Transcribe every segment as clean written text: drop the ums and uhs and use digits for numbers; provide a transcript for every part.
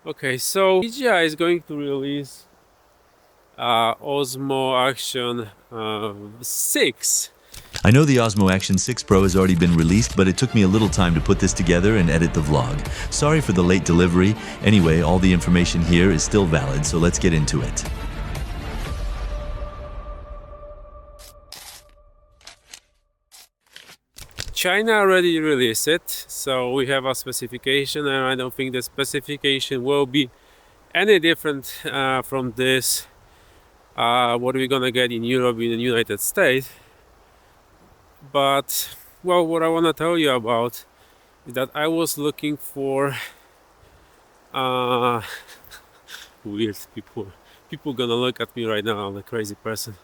Okay, so DJI is going to release Osmo Action 6. I know the Osmo Action 6 Pro has already been released, but it took me a little time to put this together and edit the vlog. Sorry for the late delivery. Anyway, all the information here is still valid, so let's get into it. China already released it, so we have a specification, and I don't think the specification will be any different from this what we're gonna get in Europe, in the United States. But well, what I want to tell you about is that I was looking for weird people gonna look at me right now. I'm a crazy person.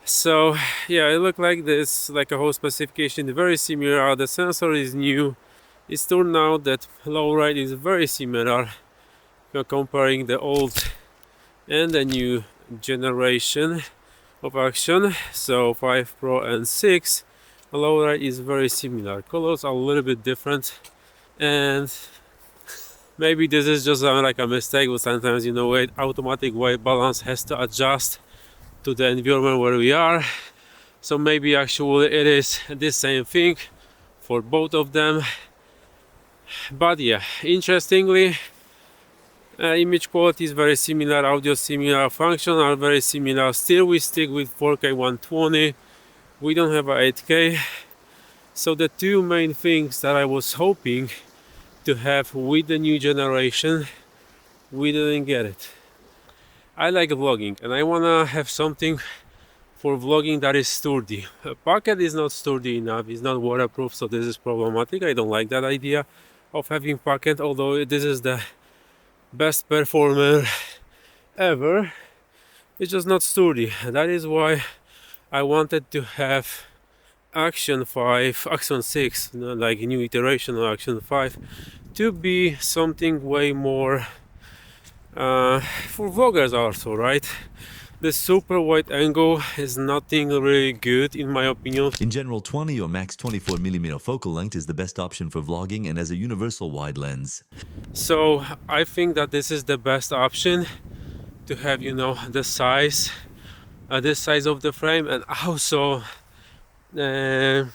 So yeah, it looked like this, like a whole specification very similar. The sensor is new. It's turned out that low ride is very similar. You're comparing the old and the new generation of Action, so 5 Pro and 6. Low ride is very similar. Colors are a little bit different, and maybe this is just like a mistake, but sometimes, you know, automatic white balance has to adjust to the environment where we are. So maybe actually it is the same thing for both of them. But yeah, interestingly, image quality is very similar, audio similar, function are very similar. Still we stick with 4K 120. We don't have a 8K. So the two main things that I was hoping to have with the new generation, we didn't get it. I like vlogging, and I wanna have something for vlogging that is sturdy. A pocket is not sturdy enough, it's not waterproof, so this is problematic. I don't like that idea of having pocket, although this is the best performer ever. It's just not sturdy. That is why I wanted to have Action 5, Action 6, you know, like a new iteration of Action 5, to be something way more for vloggers also, right? The super wide angle is nothing really good in my opinion. In general, 20 or max 24mm focal length is the best option for vlogging and as a universal wide lens. So I think that this is the best option to have, you know, the size, this size of the frame, and also you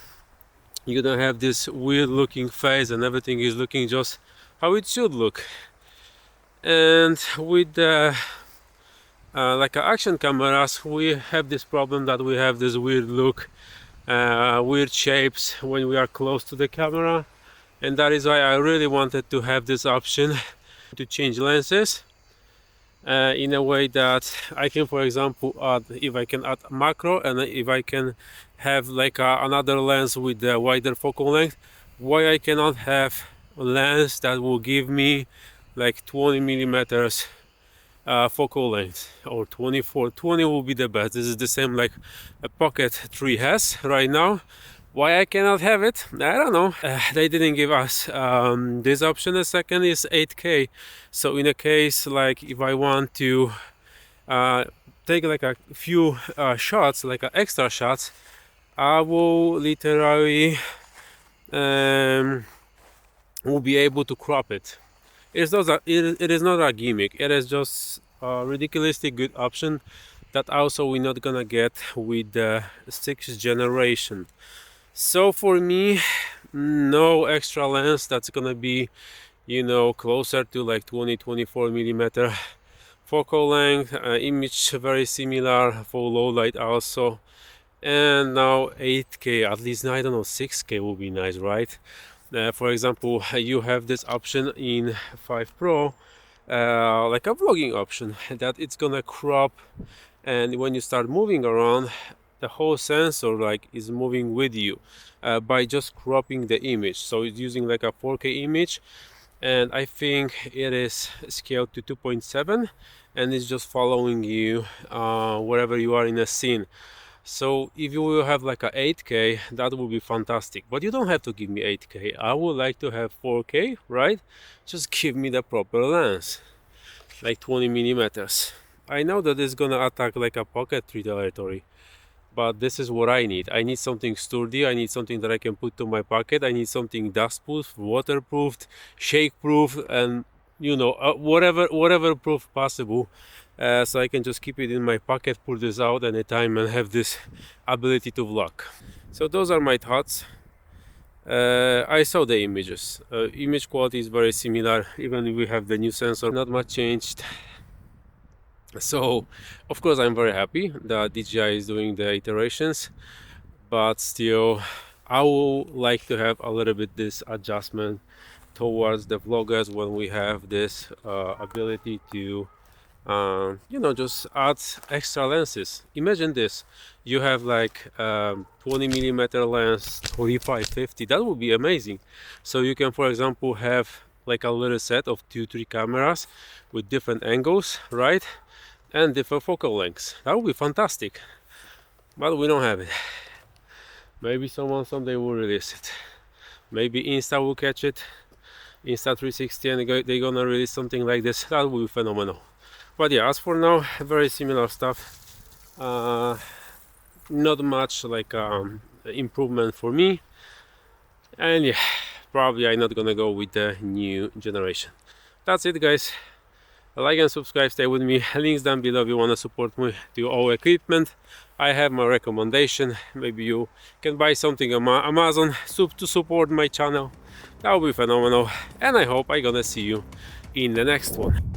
don't have this weird looking face and everything is looking just how it should look. And with the like action cameras, we have this problem that we have this weird look, weird shapes when we are close to the camera, and that is why I really wanted to have this option to change lenses in a way that I can, for example, if I can add macro, and if I can have like another lens with the wider focal length, why I cannot have a lens that will give me like 20 millimeters focal length, or 24. 20 will be the best. This is the same like a Pocket 3 has right now. Why I cannot have it, I don't know. They didn't give us this option. The second is 8K. So in a case like if I want to take like a few shots, like extra shots, I will literally will be able to crop it. It is not a gimmick. It is just a ridiculously good option that also we're not gonna get with the 6th generation. So for me, no extra lens that's gonna be, you know, closer to like 24 millimeter focal length. Image very similar for low light also, and now 8K. At least I don't know, 6K will be nice, right? For example, you have this option in 5 Pro, like a vlogging option, that it's gonna crop, and when you start moving around, the whole sensor like is moving with you by just cropping the image. So it's using like a 4K image, and I think it is scaled to 2.7, and it's just following you wherever you are in a scene. So if you will have like a 8K, that would be fantastic. But you don't have to give me 8K. I would like to have 4K, right? Just give me the proper lens, like 20 millimeters. I know that it's gonna attack like a Pocket 3 territory, but this is what I need. I need something sturdy. I need something that I can put to my pocket. I need something dust-proof, waterproofed, shake-proof, and you know, whatever proof possible, so I can just keep it in my pocket, pull this out anytime, and have this ability to vlog. So those are my thoughts. I saw the images. Image quality is very similar, even if we have the new sensor, not much changed. So of course I'm very happy that DJI is doing the iterations, but still I would like to have a little bit this adjustment towards the vloggers when we have this ability to you know, just add extra lenses. Imagine this, you have like 20mm lens, 25-50, that would be amazing. So you can, for example, have like a little set of 2-3 cameras with different angles, right, and different focal lengths. That would be fantastic, but we don't have it. Maybe someone someday will release it. Maybe Insta will catch it, Insta360, and they're gonna release something like this. That would be phenomenal. But yeah, as for now, very similar stuff. Not much like improvement for me, and yeah, probably I'm not gonna go with the new generation. That's it, guys. Like and subscribe, stay with me. Links down below if you want to support me to all equipment. I have my recommendation. Maybe you can buy something on Amazon to support my channel. That will be phenomenal, and I hope I'm gonna see you in the next one.